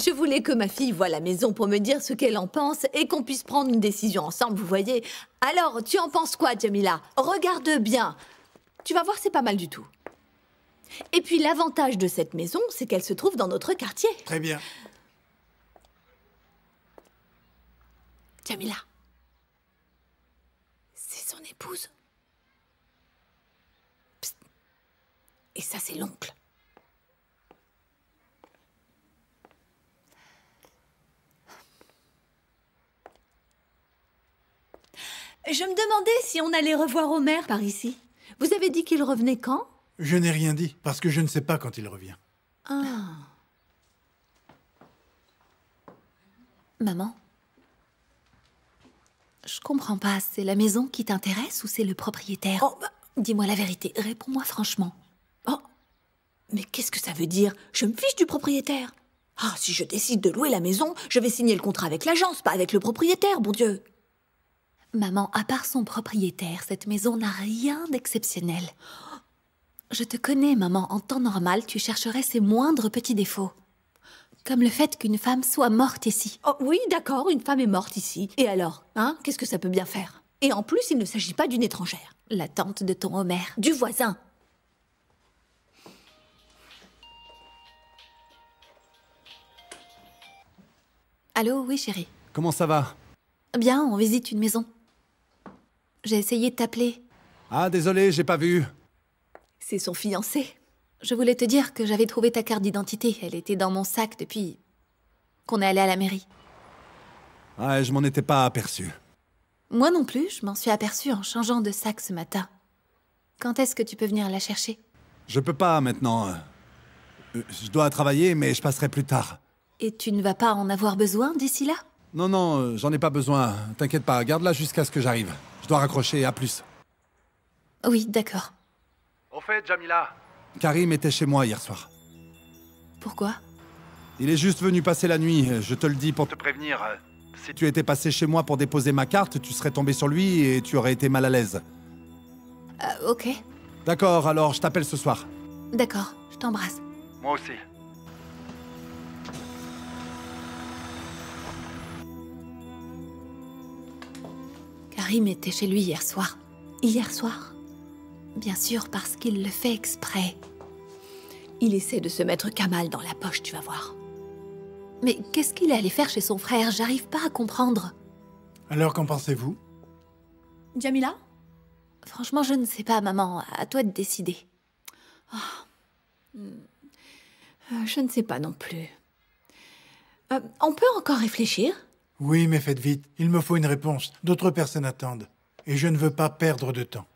Je voulais que ma fille voie la maison pour me dire ce qu'elle en pense et qu'on puisse prendre une décision ensemble, vous voyez. Alors, tu en penses quoi, Jamila? Regarde bien. Tu vas voir, c'est pas mal du tout. Et puis, l'avantage de cette maison, c'est qu'elle se trouve dans notre quartier. Très bien. Jamila. C'est son épouse. Psst. Et ça, c'est l'oncle. Je me demandais si on allait revoir Omer par ici. Vous avez dit qu'il revenait quand? Je n'ai rien dit, parce que je ne sais pas quand il revient. Ah. Maman, je comprends pas, c'est la maison qui t'intéresse ou c'est le propriétaire? Oh, bah, Dis-moi la vérité, réponds-moi franchement. oh. Mais qu'est-ce que ça veut dire? Je me fiche du propriétaire. Ah, si je décide de louer la maison, je vais signer le contrat avec l'agence, pas avec le propriétaire, bon Dieu. Maman, à part son propriétaire, cette maison n'a rien d'exceptionnel. Je te connais, maman. En temps normal, tu chercherais ses moindres petits défauts. Comme le fait qu'une femme soit morte ici. Oh oui, d'accord, une femme est morte ici. Et alors, hein? Qu'est-ce que ça peut bien faire? Et en plus, il ne s'agit pas d'une étrangère. La tante de ton Homer. Du voisin. Allô, oui, chérie. Comment ça va? Bien, on visite une maison. J'ai essayé de t'appeler. Ah, désolé, j'ai pas vu. C'est son fiancé. Je voulais te dire que j'avais trouvé ta carte d'identité. Elle était dans mon sac depuis qu'on est allé à la mairie. Ouais, je m'en étais pas aperçu. Moi non plus, je m'en suis aperçue en changeant de sac ce matin. Quand est-ce que tu peux venir la chercher? Je peux pas maintenant. Je dois travailler, mais je passerai plus tard. Et tu ne vas pas en avoir besoin d'ici là? Non, non, j'en ai pas besoin. T'inquiète pas, garde-la jusqu'à ce que j'arrive. Je dois raccrocher, à plus. Oui, d'accord. Au fait, Jamila, Karim était chez moi hier soir. Pourquoi? Il est juste venu passer la nuit, je te le dis pour te prévenir. Si tu étais passé chez moi pour déposer ma carte, tu serais tombé sur lui et tu aurais été mal à l'aise. Ok. D'accord, alors je t'appelle ce soir. D'accord, je t'embrasse. Moi aussi. Karim était chez lui hier soir. Hier soir, Bien sûr, parce qu'il le fait exprès. il essaie de se mettre Kamal dans la poche, tu vas voir. Mais qu'est-ce qu'il est allé faire chez son frère? J'arrive pas à comprendre. Alors, qu'en pensez-vous? Jamila? Franchement, je ne sais pas, maman. À toi de décider. Je ne sais pas non plus. On peut encore réfléchir? Oui, mais faites vite. Il me faut une réponse. D'autres personnes attendent. Et je ne veux pas perdre de temps.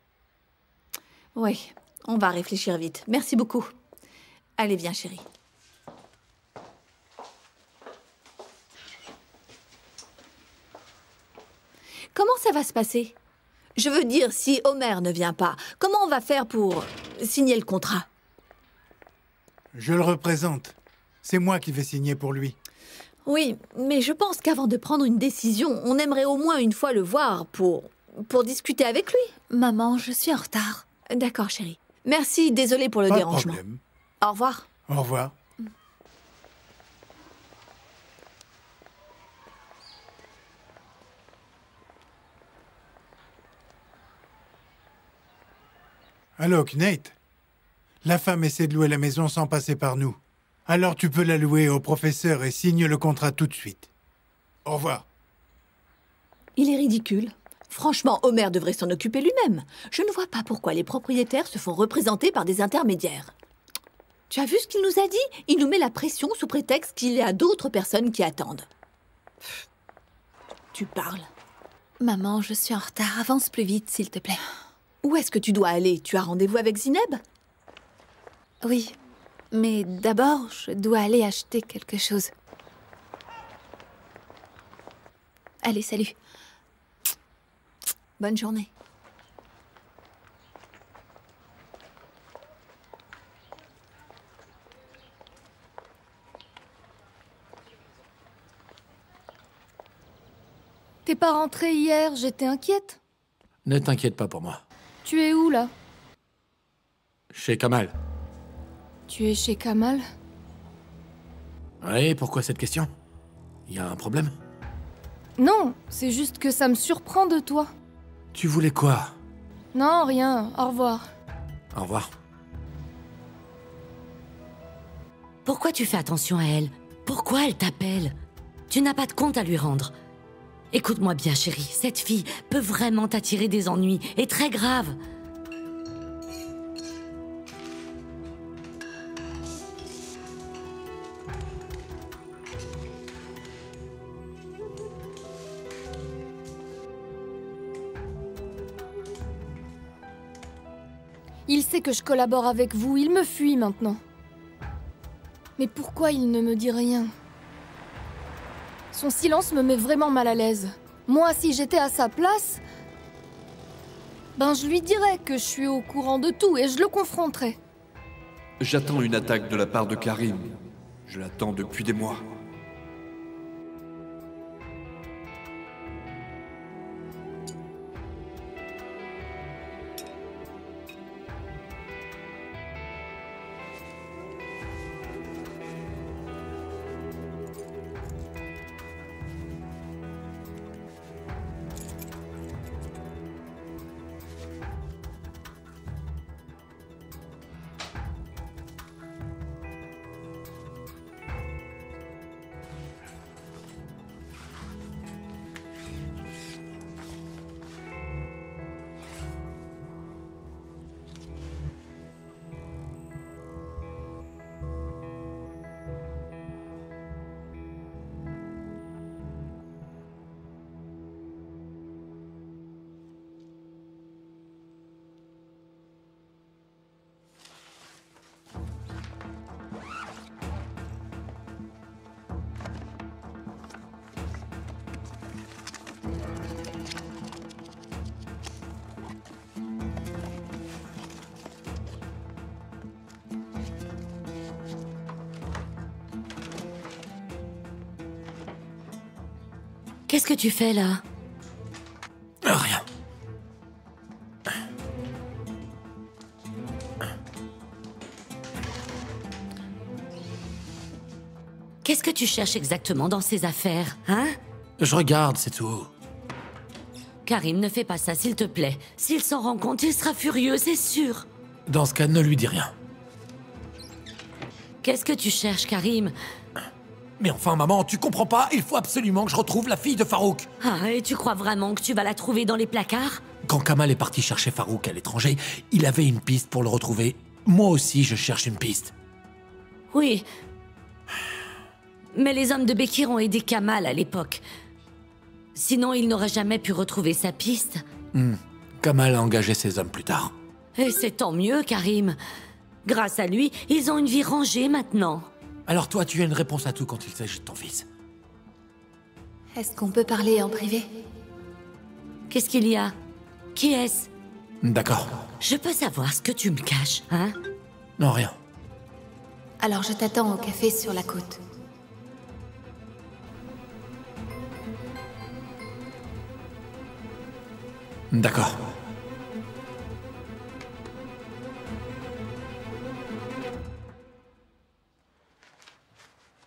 Oui, on va réfléchir vite. Merci beaucoup. Allez, viens, chérie. Comment ça va se passer? Je veux dire, si Omer ne vient pas, comment on va faire pour signer le contrat? Je le représente. C'est moi qui vais signer pour lui. Oui, mais je pense qu'avant de prendre une décision, on aimerait au moins une fois le voir pour discuter avec lui. Maman, je suis en retard. D'accord, chérie. Merci, désolée pour le Pas de dérangement. problème. Au revoir. Au revoir. Allô, Nate. La femme essaie de louer la maison sans passer par nous. Alors tu peux la louer au professeur et signe le contrat tout de suite. Au revoir. Il est ridicule. Franchement, Omer devrait s'en occuper lui-même. Je ne vois pas pourquoi les propriétaires se font représenter par des intermédiaires. Tu as vu ce qu'il nous a dit? Il nous met la pression sous prétexte qu'il y a d'autres personnes qui attendent. Tu parles. Maman, je suis en retard. Avance plus vite, s'il te plaît. Où est-ce que tu dois aller? Tu as rendez-vous avec Zineb? Oui, mais d'abord, je dois aller acheter quelque chose. Allez, salut. Bonne journée. T'es pas rentré hier, j'étais inquiète. Ne t'inquiète pas pour moi. Tu es où, là? Chez Kamal. Tu es chez Kamal? Oui, pourquoi cette question? Y a un problème? Non, c'est juste que ça me surprend de toi. Tu voulais quoi? Non, rien. Au revoir. Au revoir. Pourquoi tu fais attention à elle? Pourquoi elle t'appelle? Tu n'as pas de compte à lui rendre. Écoute-moi bien, chérie, cette fille peut vraiment t'attirer des ennuis, et très graves. Il sait que je collabore avec vous, il me fuit maintenant. Mais pourquoi il ne me dit rien? Son silence me met vraiment mal à l'aise. Moi, si j'étais à sa place, ben je lui dirais que je suis au courant de tout et je le confronterais. J'attends une attaque de la part de Karim. Je l'attends depuis des mois. Qu'est-ce que tu fais là? Rien. Qu'est-ce que tu cherches exactement dans ces affaires, hein? Je regarde, c'est tout. Karim, ne fais pas ça, s'il te plaît. S'il s'en rend compte, il sera furieux, c'est sûr. Dans ce cas, ne lui dis rien. Qu'est-ce que tu cherches, Karim? Mais enfin, maman, tu comprends pas? Il faut absolument que je retrouve la fille de Farouk. Ah, et tu crois vraiment que tu vas la trouver dans les placards? Quand Kamal est parti chercher Farouk à l'étranger, il avait une piste pour le retrouver. Moi aussi, je cherche une piste. Oui. Mais les hommes de Bekir ont aidé Kamal à l'époque. Sinon, il n'aurait jamais pu retrouver sa piste. Kamal a engagé ses hommes plus tard. Et c'est tant mieux, Karim. Grâce à lui, ils ont une vie rangée maintenant. Alors toi, tu as une réponse à tout quand il s'agit de ton fils. Est-ce qu'on peut parler en privé? Qu'est-ce qu'il y a? Qui est-ce? D'accord. Je peux savoir ce que tu me caches, hein? Non, rien. Alors je t'attends au café sur la côte. D'accord.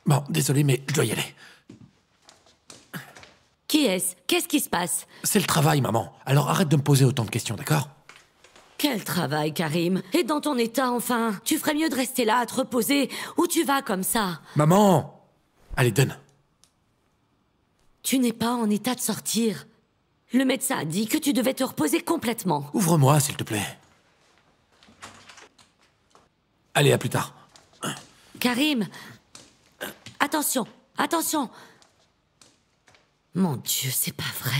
Bon, désolé, mais je dois y aller. Qui est-ce? Qu'est-ce qui se passe? C'est le travail, maman. Alors arrête de me poser autant de questions, d'accord? Quel travail, Karim? Et dans ton état, enfin? Tu ferais mieux de rester là, à te reposer. Où tu vas comme ça? Maman! Allez, donne. Tu n'es pas en état de sortir. Le médecin a dit que tu devais te reposer complètement. Ouvre-moi, s'il te plaît. Allez, à plus tard. Karim! Attention, attention! Mon Dieu, c'est pas vrai.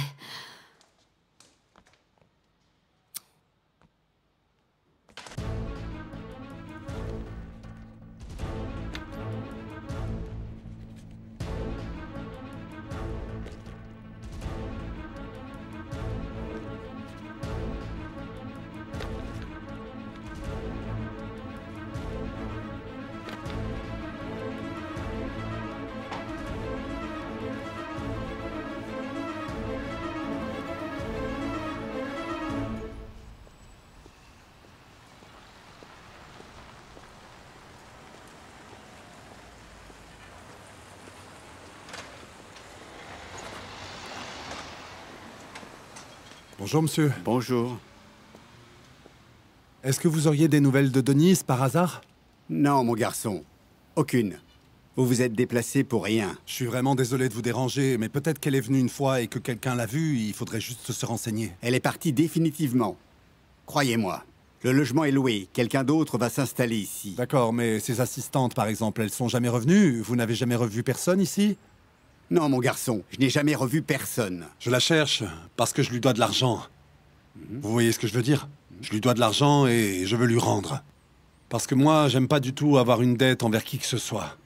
Bonjour, monsieur. Bonjour. Est-ce que vous auriez des nouvelles de Denise, par hasard? Non, mon garçon. Aucune. Vous vous êtes déplacé pour rien. Je suis vraiment désolé de vous déranger, mais peut-être qu'elle est venue une fois et que quelqu'un l'a vue, il faudrait juste se renseigner. Elle est partie définitivement. Croyez-moi. Le logement est loué. Quelqu'un d'autre va s'installer ici. D'accord, mais ses assistantes, par exemple, elles sont jamais revenues? Vous n'avez jamais revu personne ici? Non, mon garçon. Je n'ai jamais revu personne. Je la cherche, parce que je lui dois de l'argent. Vous voyez ce que je veux dire? Je lui dois de l'argent et je veux lui rendre. Parce que moi, j'aime pas du tout avoir une dette envers qui que ce soit.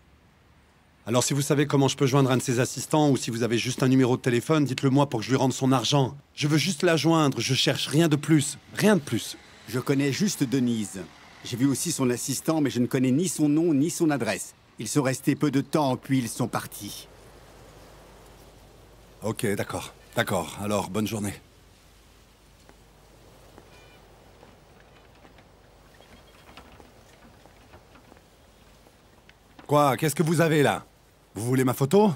Alors si vous savez comment je peux joindre un de ses assistants, ou si vous avez juste un numéro de téléphone, dites-le moi pour que je lui rende son argent. Je veux juste la joindre, je cherche rien de plus. Rien de plus. Je connais juste Denise. J'ai vu aussi son assistant, mais je ne connais ni son nom ni son adresse. Ils sont restés peu de temps, puis ils sont partis. Ok, d'accord. D'accord, alors bonne journée. Quoi? Qu'est-ce que vous avez là? Vous voulez ma photo?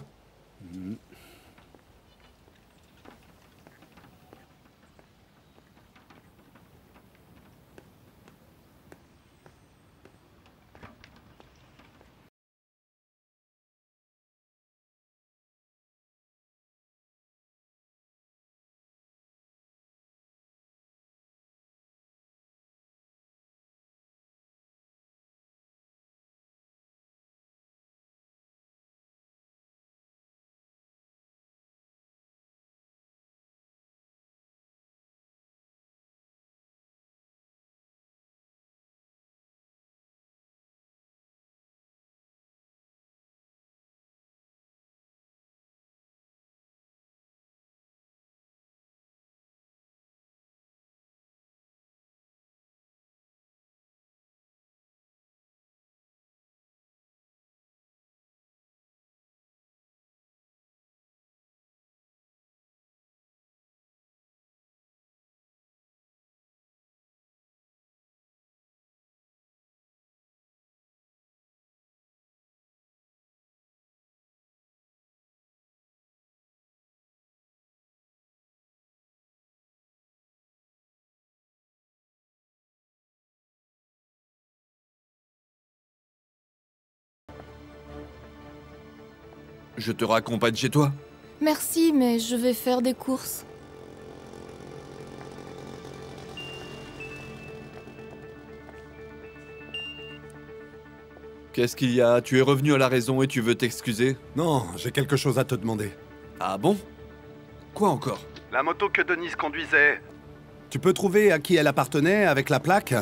Je te raccompagne chez toi. Merci, mais je vais faire des courses. Qu'est-ce qu'il y a? Tu es revenu à la raison et tu veux t'excuser? Non, j'ai quelque chose à te demander. Ah bon? Quoi encore? La moto que Denise conduisait. Tu peux trouver à qui elle appartenait avec la plaque?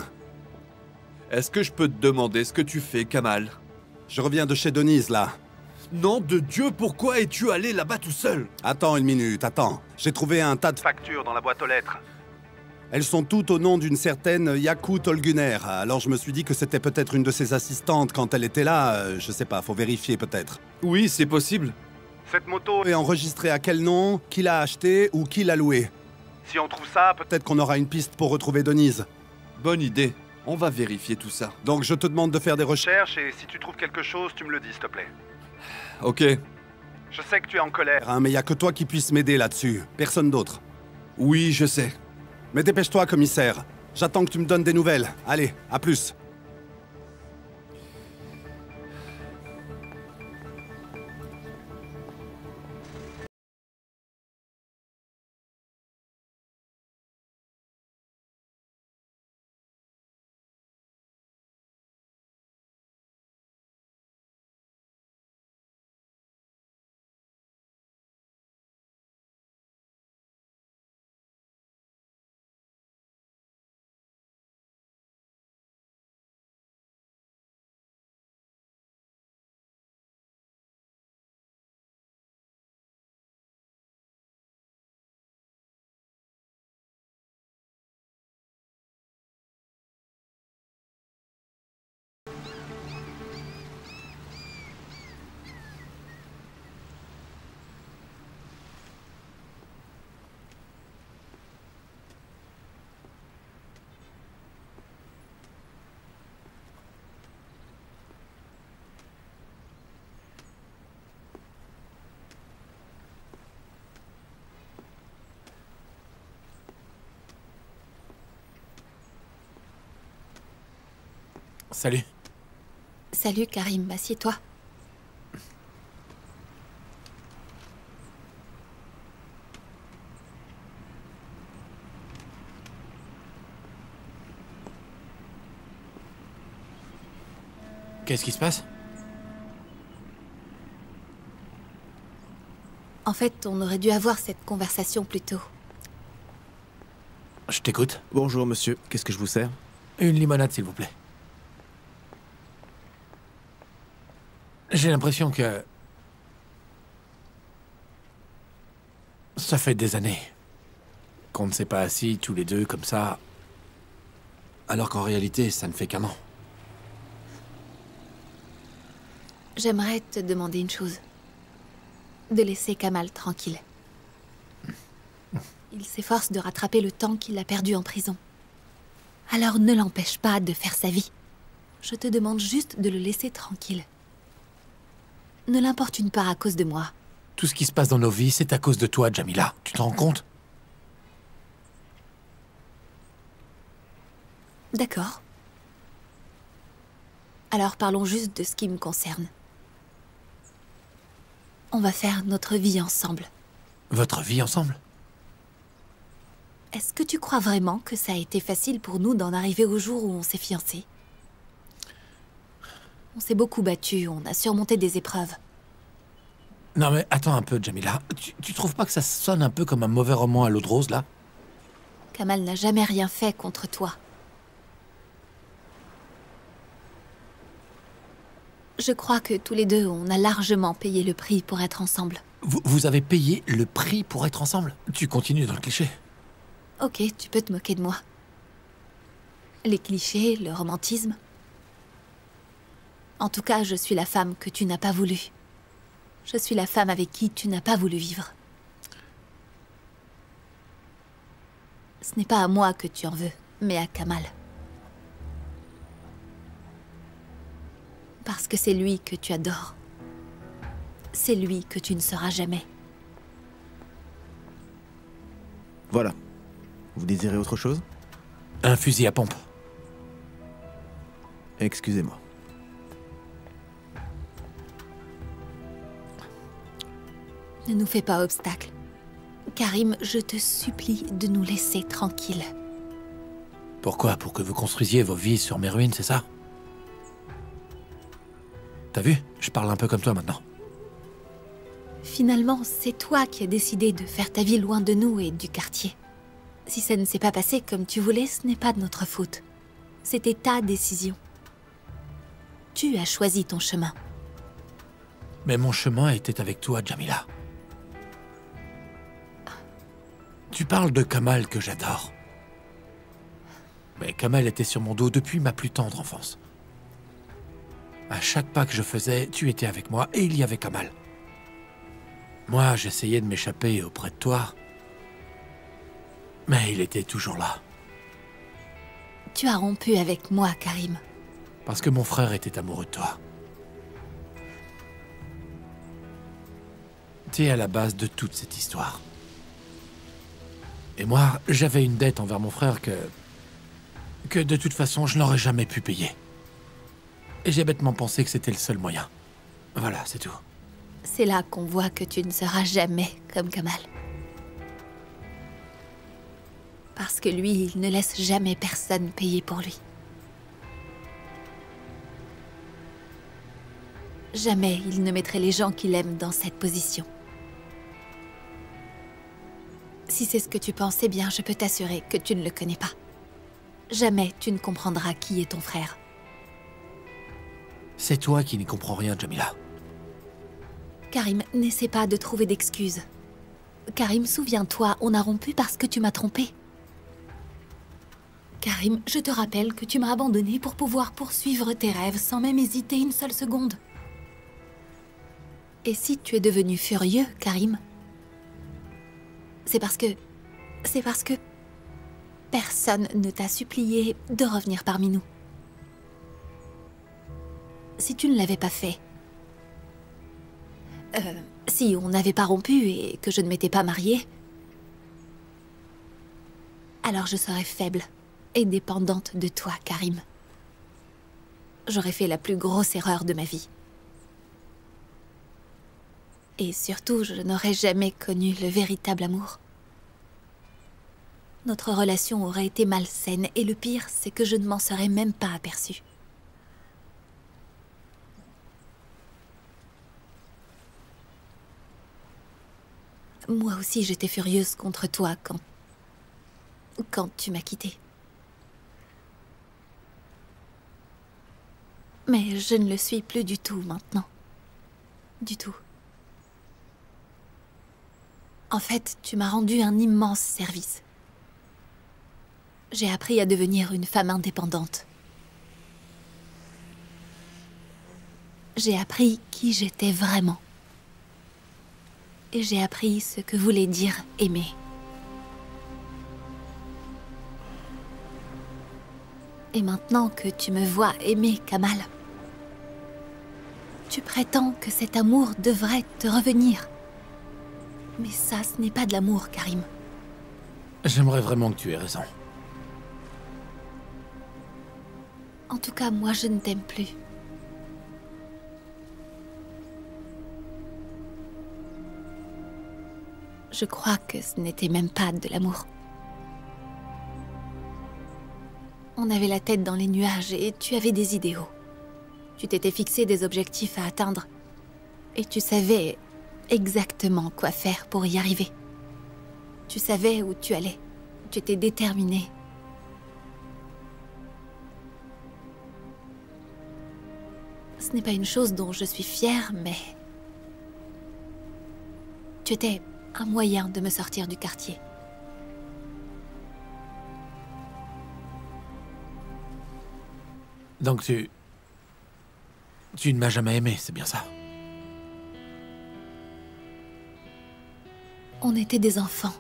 Est-ce que je peux te demander ce que tu fais, Kamal? Je reviens de chez Denise, là. Nom de Dieu, pourquoi es-tu allé là-bas tout seul? Attends une minute, attends. J'ai trouvé un tas de factures dans la boîte aux lettres. Elles sont toutes au nom d'une certaine Yaku Tolguner. Alors je me suis dit que c'était peut-être une de ses assistantes quand elle était là. Je sais pas, faut vérifier peut-être. Oui, c'est possible. Cette moto est enregistrée à quel nom? Qui l'a achetée ou qui l'a louée? Si on trouve ça, peut-être qu'on aura une piste pour retrouver Denise. Bonne idée. On va vérifier tout ça. Donc je te demande de faire des recherches et si tu trouves quelque chose, tu me le dis, s'il te plaît. Ok. Je sais que tu es en colère, hein, mais y a que toi qui puisse m'aider là-dessus. Personne d'autre. Oui, je sais. Mais dépêche-toi, commissaire. J'attends que tu me donnes des nouvelles. Allez, à plus. Salut. Salut Karim, assieds-toi. Qu'est-ce qui se passe? En fait, on aurait dû avoir cette conversation plus tôt. Je t'écoute. Bonjour monsieur, qu'est-ce que je vous sers? Une limonade, s'il vous plaît. J'ai l'impression que... ça fait des années qu'on ne s'est pas assis tous les deux comme ça, alors qu'en réalité, ça ne fait qu'un an. J'aimerais te demander une chose. De laisser Kamal tranquille. Il s'efforce de rattraper le temps qu'il a perdu en prison. Alors ne l'empêche pas de faire sa vie. Je te demande juste de le laisser tranquille. Ne l'importune pas à cause de moi. Tout ce qui se passe dans nos vies, c'est à cause de toi, Jamila. Tu te rends compte? D'accord. Alors parlons juste de ce qui me concerne. On va faire notre vie ensemble. Votre vie ensemble? Est-ce que tu crois vraiment que ça a été facile pour nous d'en arriver au jour où on s'est fiancés? On s'est beaucoup battus, on a surmonté des épreuves. Non mais attends un peu, Jamila. Tu trouves pas que ça sonne un peu comme un mauvais roman à l'eau de rose, là? Kamal n'a jamais rien fait contre toi. Je crois que tous les deux, on a largement payé le prix pour être ensemble. Vous avez payé le prix pour être ensemble? Tu continues dans le cliché. Ok, tu peux te moquer de moi. Les clichés, le romantisme. En tout cas, je suis la femme que tu n'as pas voulu. Je suis la femme avec qui tu n'as pas voulu vivre. Ce n'est pas à moi que tu en veux, mais à Kamal. Parce que c'est lui que tu adores. C'est lui que tu ne seras jamais. Voilà. Vous désirez autre chose? Un fusil à pompe. Excusez-moi. Ne nous fais pas obstacle. Karim, je te supplie de nous laisser tranquilles. Pourquoi? Pour que vous construisiez vos vies sur mes ruines, c'est ça? T'as vu? Je parle un peu comme toi maintenant. Finalement, c'est toi qui as décidé de faire ta vie loin de nous et du quartier. Si ça ne s'est pas passé comme tu voulais, ce n'est pas de notre faute. C'était ta décision. Tu as choisi ton chemin. Mais mon chemin était avec toi, Jamila. Tu parles de Kamal que j'adore. Mais Kamal était sur mon dos depuis ma plus tendre enfance. À chaque pas que je faisais, tu étais avec moi et il y avait Kamal. Moi, j'essayais de m'échapper auprès de toi. Mais il était toujours là. Tu as rompu avec moi, Karim. Parce que mon frère était amoureux de toi. Tu es à la base de toute cette histoire. Et moi, j'avais une dette envers mon frère que de toute façon, je n'aurais jamais pu payer. Et j'ai bêtement pensé que c'était le seul moyen. Voilà, c'est tout. C'est là qu'on voit que tu ne seras jamais comme Kamal. Parce que lui, il ne laisse jamais personne payer pour lui. Jamais il ne mettrait les gens qu'il aime dans cette position. Si c'est ce que tu penses, eh bien, je peux t'assurer que tu ne le connais pas. Jamais tu ne comprendras qui est ton frère. C'est toi qui n'y comprends rien, Jamila. Karim, n'essaie pas de trouver d'excuses. Karim, souviens-toi, on a rompu parce que tu m'as trompé. Karim, je te rappelle que tu m'as abandonné pour pouvoir poursuivre tes rêves sans même hésiter une seule seconde. Et si tu es devenu furieux, Karim, c'est parce que personne ne t'a supplié de revenir parmi nous. Si tu ne l'avais pas fait, si on n'avait pas rompu et que je ne m'étais pas mariée, alors je serais faible et dépendante de toi, Karim. j'aurais fait la plus grosse erreur de ma vie. Et surtout, je n'aurais jamais connu le véritable amour. Notre relation aurait été malsaine, et le pire, c'est que je ne m'en serais même pas aperçue. Moi aussi, j'étais furieuse contre toi quand tu m'as quittée. Mais je ne le suis plus du tout maintenant. Du tout. En fait, tu m'as rendu un immense service. J'ai appris à devenir une femme indépendante. J'ai appris qui j'étais vraiment. Et j'ai appris ce que voulait dire aimer. Et maintenant que tu me vois aimer Kamal, tu prétends que cet amour devrait te revenir. Mais ça, ce n'est pas de l'amour, Karim. J'aimerais vraiment que tu aies raison. En tout cas, moi, je ne t'aime plus. Je crois que ce n'était même pas de l'amour. On avait la tête dans les nuages et tu avais des idéaux. Tu t'étais fixé des objectifs à atteindre. Et tu savais exactement quoi faire pour y arriver. Tu savais où tu allais. Tu étais déterminé. Ce n'est pas une chose dont je suis fière, mais... tu étais un moyen de me sortir du quartier. Donc tu ne m'as jamais aimé, c'est bien ça? On était des enfants.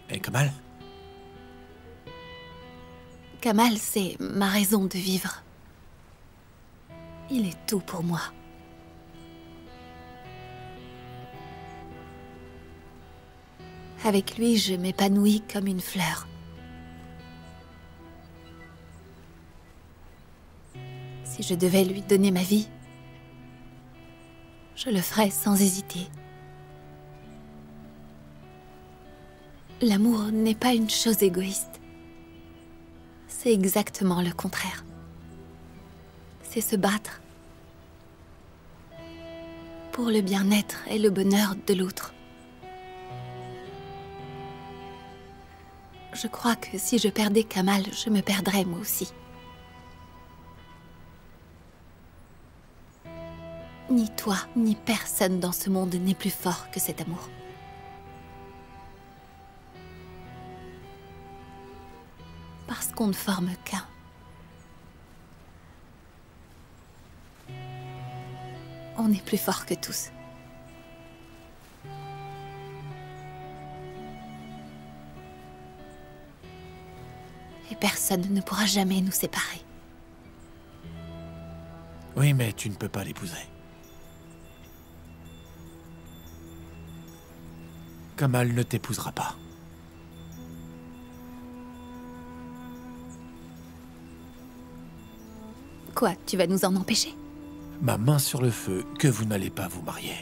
Et Kamal? Kamal, c'est ma raison de vivre. Il est tout pour moi. Avec lui, je m'épanouis comme une fleur. Si je devais lui donner ma vie, je le ferais sans hésiter. L'amour n'est pas une chose égoïste. C'est exactement le contraire. C'est se battre pour le bien-être et le bonheur de l'autre. Je crois que si je perdais Kamal, je me perdrais moi aussi. Ni toi, ni personne dans ce monde n'est plus fort que cet amour. Parce qu'on ne forme qu'un. On est plus fort que tous. Et personne ne pourra jamais nous séparer. Oui, mais tu ne peux pas l'épouser. Kamal ne t'épousera pas. Quoi, tu vas nous en empêcher? Ma main sur le feu que vous n'allez pas vous marier.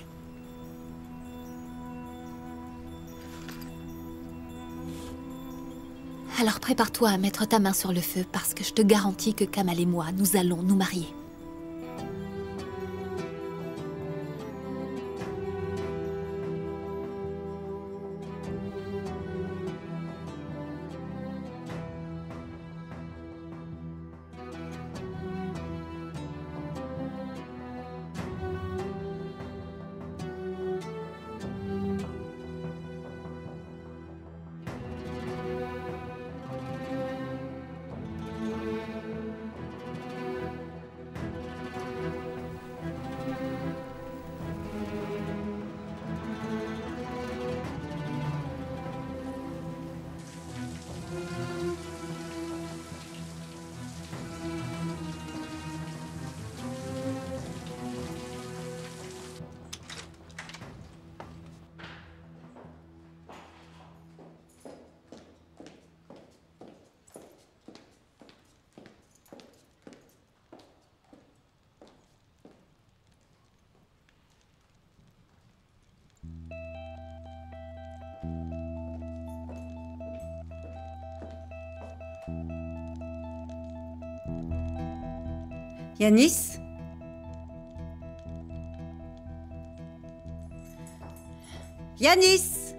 Alors prépare-toi à mettre ta main sur le feu parce que je te garantis que Kamal et moi, nous allons nous marier. Yanis? Yanis?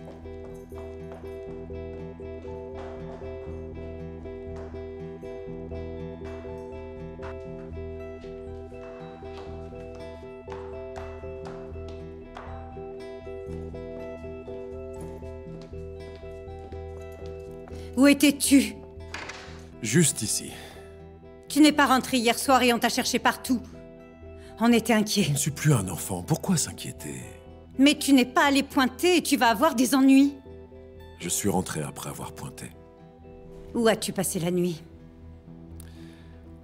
Où étais-tu? Juste ici. Tu n'es pas rentré hier soir et on t'a cherché partout. On était inquiets. Je ne suis plus un enfant, pourquoi s'inquiéter? Mais tu n'es pas allé pointer et tu vas avoir des ennuis. Je suis rentré après avoir pointé. Où as-tu passé la nuit?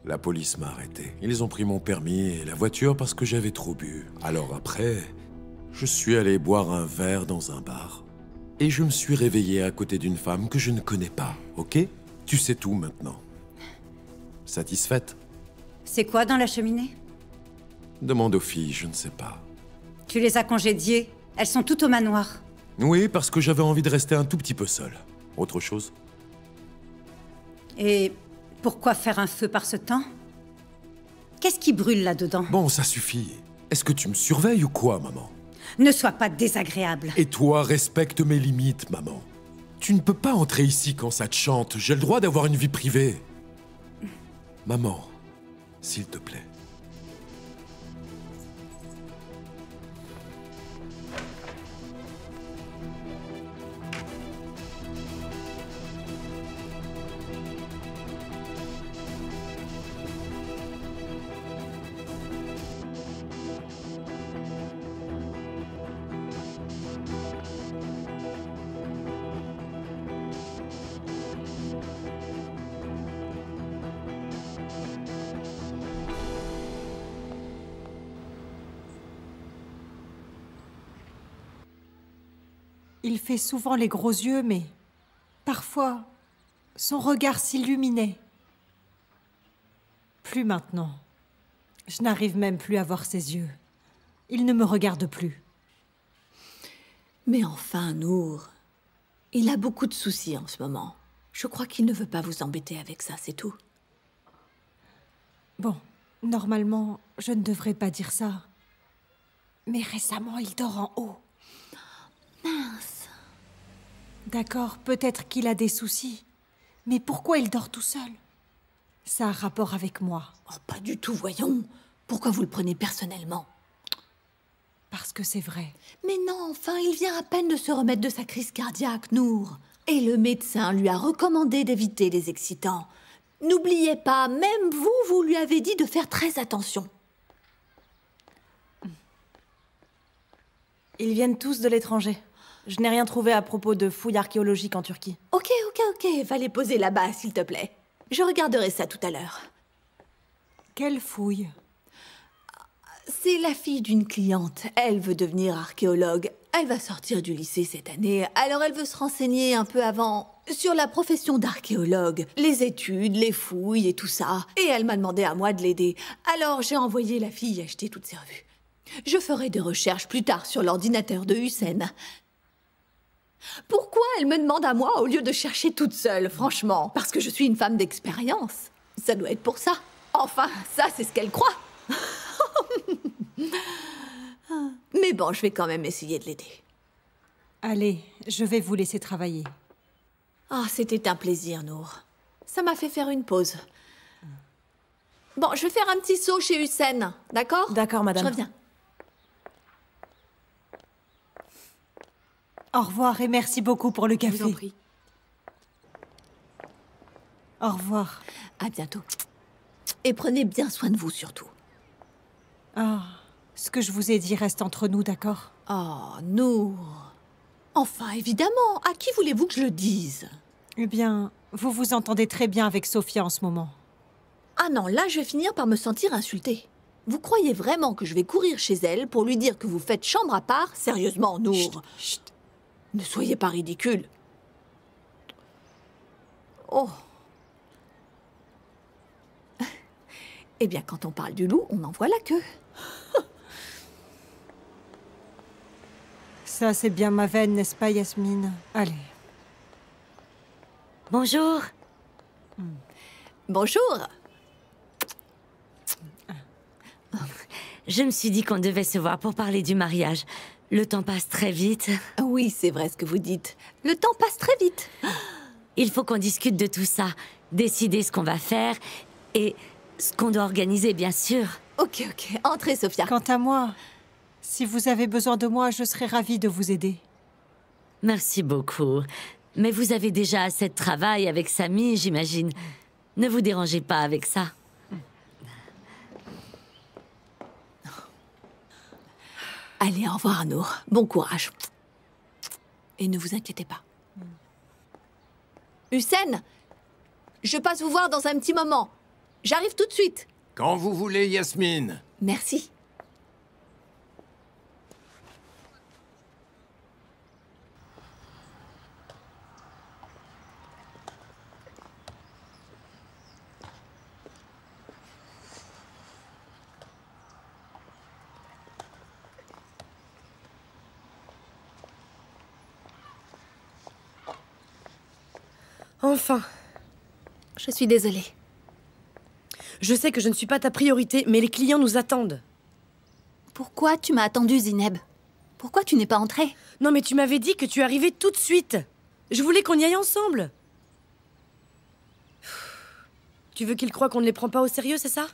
La police m'a arrêté. Ils ont pris mon permis et la voiture parce que j'avais trop bu. Alors après, je suis allé boire un verre dans un bar. Et je me suis réveillé à côté d'une femme que je ne connais pas, ok? Tu sais tout maintenant. Satisfaite? C'est quoi dans la cheminée? Demande aux filles, je ne sais pas. Tu les as congédiées. Elles sont toutes au manoir. Oui, parce que j'avais envie de rester un tout petit peu seul. Autre chose? Et pourquoi faire un feu par ce temps? Qu'est-ce qui brûle là-dedans? Bon, ça suffit. Est-ce que tu me surveilles ou quoi, maman? Ne sois pas désagréable. Et toi, respecte mes limites, maman. Tu ne peux pas entrer ici quand ça te chante. J'ai le droit d'avoir une vie privée. Maman, s'il te plaît. Il fait souvent les gros yeux, mais parfois, son regard s'illuminait. Plus maintenant. Je n'arrive même plus à voir ses yeux. Il ne me regarde plus. Mais enfin, Nour, il a beaucoup de soucis en ce moment. Je crois qu'il ne veut pas vous embêter avec ça, c'est tout. Bon, normalement, je ne devrais pas dire ça. Mais récemment, il dort en haut. Mince. D'accord, peut-être qu'il a des soucis. Mais pourquoi il dort tout seul? Ça a un rapport avec moi. Oh, pas du tout, voyons. Pourquoi vous le prenez personnellement? Parce que c'est vrai. Mais non, enfin, il vient à peine de se remettre de sa crise cardiaque, Nour. Et le médecin lui a recommandé d'éviter les excitants. N'oubliez pas, même vous, vous lui avez dit de faire très attention. Ils viennent tous de l'étranger. Je n'ai rien trouvé à propos de fouilles archéologiques en Turquie. Ok, va les poser là-bas, s'il te plaît. Je regarderai ça tout à l'heure. Quelle fouille? C'est la fille d'une cliente. Elle veut devenir archéologue. Elle va sortir du lycée cette année, alors elle veut se renseigner un peu avant sur la profession d'archéologue, les études, les fouilles et tout ça. Et elle m'a demandé à moi de l'aider. Alors j'ai envoyé la fille acheter toutes ses revues. Je ferai des recherches plus tard sur l'ordinateur de Hussein. Pourquoi elle me demande à moi au lieu de chercher toute seule, franchement? Parce que je suis une femme d'expérience. Ça doit être pour ça. Enfin, ça, c'est ce qu'elle croit. Mais bon, je vais quand même essayer de l'aider. Allez, je vais vous laisser travailler. Ah, c'était un plaisir, Nour. Ça m'a fait faire une pause. Bon, je vais faire un petit saut chez Hussein, d'accord? D'accord, madame. Je reviens. Au revoir et merci beaucoup pour le café. Je vous en prie. Au revoir. À bientôt. Et prenez bien soin de vous, surtout. Ah, ce que je vous ai dit reste entre nous, d'accord? Oh, Nour. Enfin, évidemment. À qui voulez-vous que je le dise? Eh bien, vous vous entendez très bien avec Sophia en ce moment. Ah non, là, je vais finir par me sentir insultée. Vous croyez vraiment que je vais courir chez elle pour lui dire que vous faites chambre à part? Sérieusement, Nour. Chut, chut. Ne soyez pas ridicule. Oh. Eh bien, quand on parle du loup, on en voit la queue. Ça, c'est bien ma veine, n'est-ce pas, Yasmine? Allez. Bonjour. Bonjour. Je me suis dit qu'on devait se voir pour parler du mariage. Le temps passe très vite. Oui, c'est vrai ce que vous dites. Le temps passe très vite. Il faut qu'on discute de tout ça, décider ce qu'on va faire et ce qu'on doit organiser, bien sûr. Ok, ok. Entrez, Sophia. Quant à moi, si vous avez besoin de moi, je serai ravie de vous aider. Merci beaucoup. Mais vous avez déjà assez de travail avec Samy, j'imagine. Ne vous dérangez pas avec ça. Allez, au revoir, Nour. Bon courage. Et ne vous inquiétez pas. Hussein, je passe vous voir dans un petit moment. J'arrive tout de suite. Quand vous voulez, Yasmine. Merci. Enfin. Je suis désolée. Je sais que je ne suis pas ta priorité, mais les clients nous attendent. Pourquoi tu m'as attendue, Zineb? Pourquoi tu n'es pas entrée? Non, mais tu m'avais dit que tu arrivais tout de suite. Je voulais qu'on y aille ensemble. Tu veux qu'ils croient qu'on ne les prend pas au sérieux, c'est ça?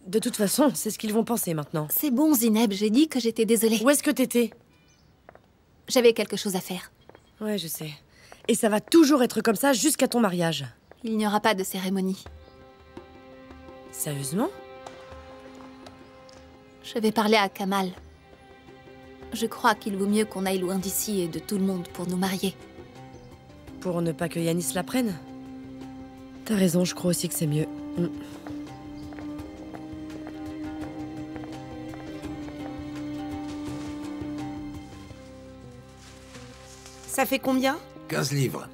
De toute façon, c'est ce qu'ils vont penser maintenant. C'est bon, Zineb, j'ai dit que j'étais désolée. Où est-ce que t'étais? J'avais quelque chose à faire. Ouais, je sais. Et ça va toujours être comme ça jusqu'à ton mariage. Il n'y aura pas de cérémonie. Sérieusement? Je vais parler à Kamal. Je crois qu'il vaut mieux qu'on aille loin d'ici et de tout le monde pour nous marier. Pour ne pas que Yanis la prenne? T'as raison, je crois aussi que c'est mieux. Ça fait combien? 15 livres.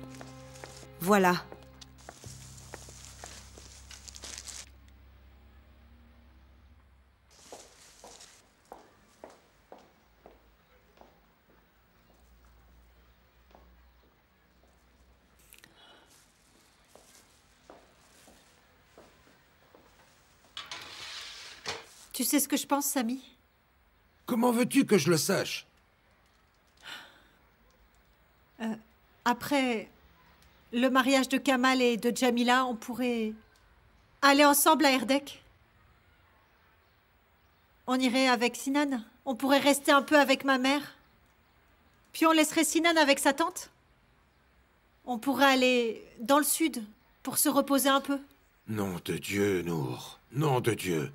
Voilà. Tu sais ce que je pense, Samy? Comment veux-tu que je le sache? Après le mariage de Kamal et de Jamila, on pourrait aller ensemble à Erdek. On irait avec Sinan. On pourrait rester un peu avec ma mère. Puis on laisserait Sinan avec sa tante. On pourrait aller dans le sud pour se reposer un peu. Nom de Dieu, Nour. Nom de Dieu.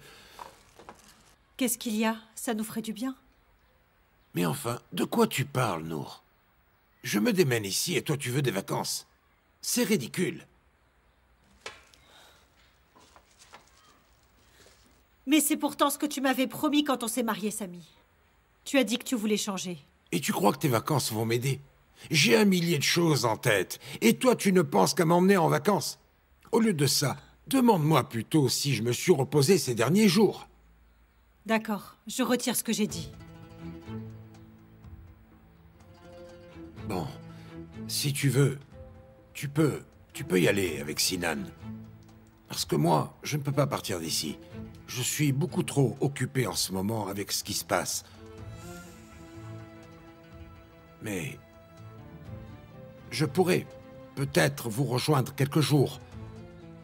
Qu'est-ce qu'il y a? Ça nous ferait du bien. Mais enfin, de quoi tu parles, Nour? Je me démène ici et toi tu veux des vacances. C'est ridicule. Mais c'est pourtant ce que tu m'avais promis quand on s'est mariés, Samy. Tu as dit que tu voulais changer. Et tu crois que tes vacances vont m'aider? J'ai 1 millier de choses en tête. Et toi, tu ne penses qu'à m'emmener en vacances? Au lieu de ça, demande-moi plutôt si je me suis reposé ces derniers jours. D'accord, je retire ce que j'ai dit. Bon, si tu veux, tu peux y aller avec Sinan. Parce que moi, je ne peux pas partir d'ici. Je suis beaucoup trop occupé en ce moment avec ce qui se passe. Mais je pourrais peut-être vous rejoindre quelques jours,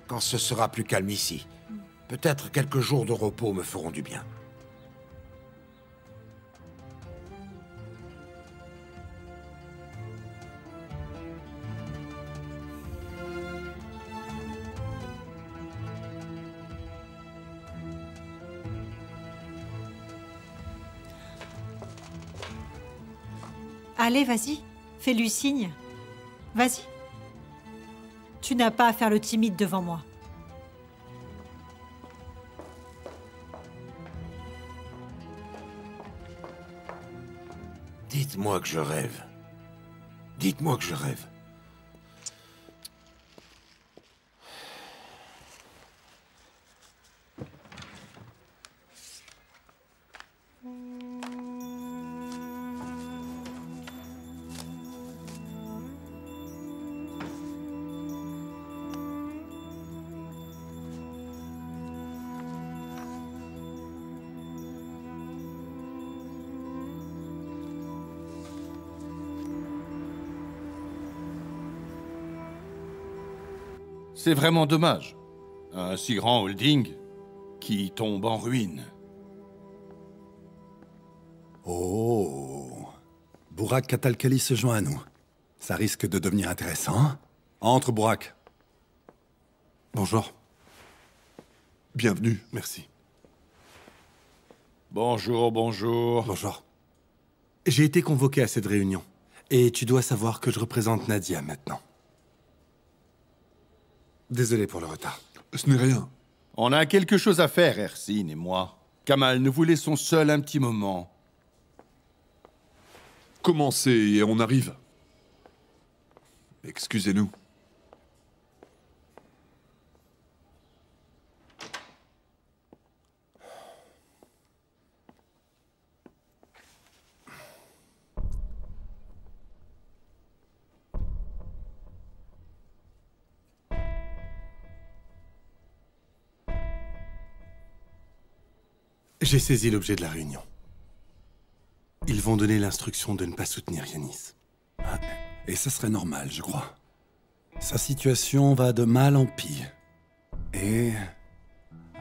quand ce sera plus calme ici. Peut-être quelques jours de repos me feront du bien. Allez, vas-y, fais-lui signe. Vas-y. Tu n'as pas à faire le timide devant moi. Dites-moi que je rêve. Dites-moi que je rêve. C'est vraiment dommage. Un si grand holding qui tombe en ruine. Oh. Bourak Katalkali se joint à nous. Ça risque de devenir intéressant. Entre, Bourak. Bonjour. Bienvenue, merci. Bonjour, bonjour. Bonjour. J'ai été convoqué à cette réunion. Et tu dois savoir que je représente Nadia maintenant. Désolé pour le retard. Ce n'est rien. On a quelque chose à faire, Ersin et moi. Kamal, nous vous laissons seuls un petit moment. Commencez et on arrive. Excusez-nous. J'ai saisi l'objet de la réunion. Ils vont donner l'instruction de ne pas soutenir Yanis. Et ce serait normal, je crois. Sa situation va de mal en pire. Et,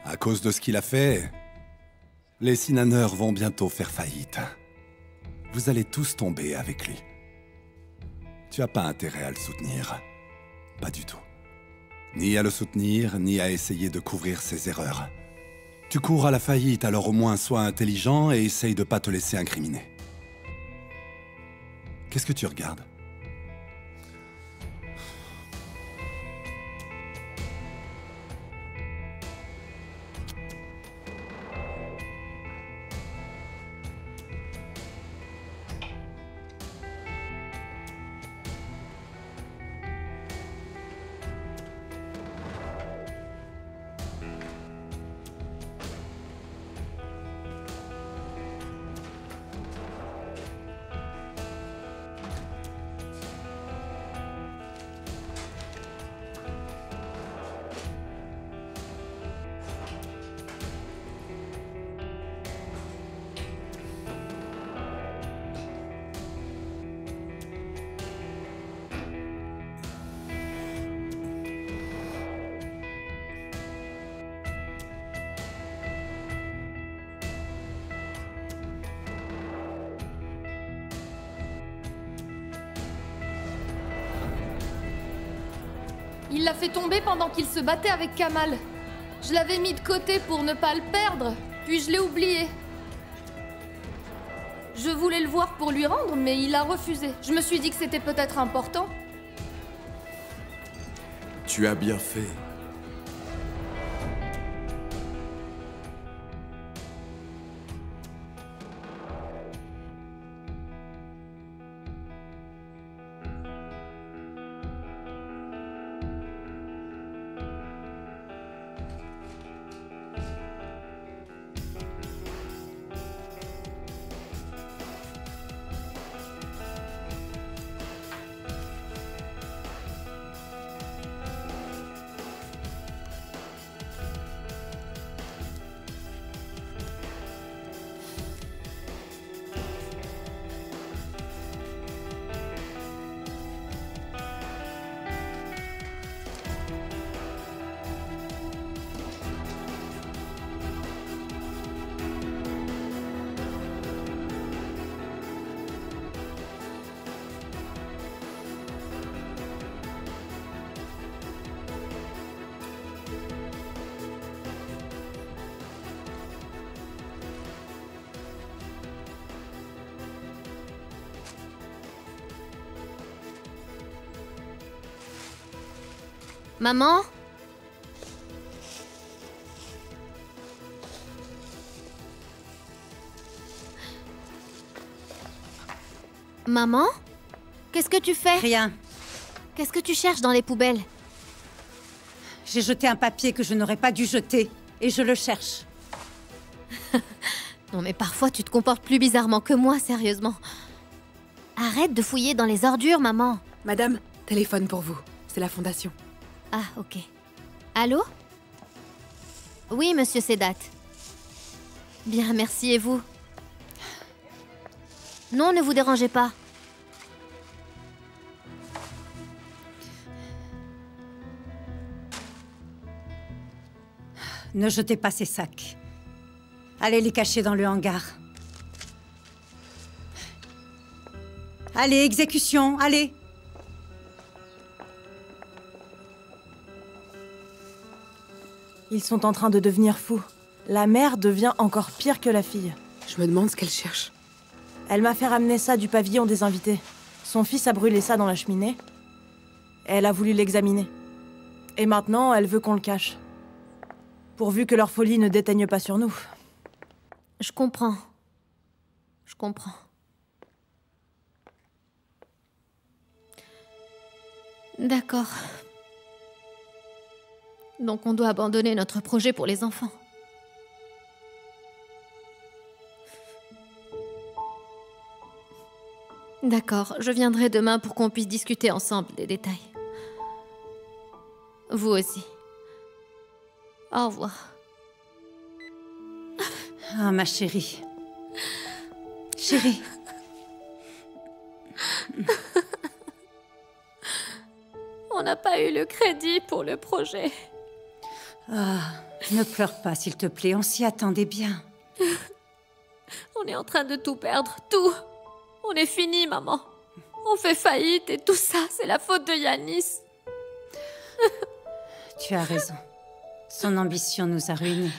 à cause de ce qu'il a fait, les Sinaneurs vont bientôt faire faillite. Vous allez tous tomber avec lui. Tu n'as pas intérêt à le soutenir. Pas du tout. Ni à le soutenir, ni à essayer de couvrir ses erreurs. Tu cours à la faillite, alors au moins sois intelligent et essaye de pas te laisser incriminer. Qu'est-ce que tu regardes ? Il l'a fait tomber pendant qu'il se battait avec Kamal. Je l'avais mis de côté pour ne pas le perdre, puis je l'ai oublié. Je voulais le voir pour lui rendre, mais il a refusé. Je me suis dit que c'était peut-être important. Tu as bien fait. Maman? Maman? Qu'est-ce que tu fais? Rien. Qu'est-ce que tu cherches dans les poubelles? J'ai jeté un papier que je n'aurais pas dû jeter, et je le cherche. Non mais parfois tu te comportes plus bizarrement que moi, sérieusement. Arrête de fouiller dans les ordures, maman. Madame, téléphone pour vous. C'est la fondation. Ah, ok. Allô? Oui, monsieur Sedat. Bien, merci, et vous? Non, ne vous dérangez pas. Ne jetez pas ces sacs. Allez les cacher dans le hangar. Allez, exécution, allez! Ils sont en train de devenir fous. La mère devient encore pire que la fille. Je me demande ce qu'elle cherche. Elle m'a fait ramener ça du pavillon des invités. Son fils a brûlé ça dans la cheminée. Elle a voulu l'examiner. Et maintenant, elle veut qu'on le cache. Pourvu que leur folie ne déteigne pas sur nous. Je comprends. Je comprends. D'accord. Donc on doit abandonner notre projet pour les enfants. D'accord, je viendrai demain pour qu'on puisse discuter ensemble des détails. Vous aussi. Au revoir. Ah, ma chérie. Chérie. On n'a pas eu le crédit pour le projet. Ah, ne pleure pas, s'il te plaît. On s'y attendait bien. On est en train de tout perdre, tout. On est fini, maman. On fait faillite et tout ça, c'est la faute de Yanis. Tu as raison. Son ambition nous a ruinés.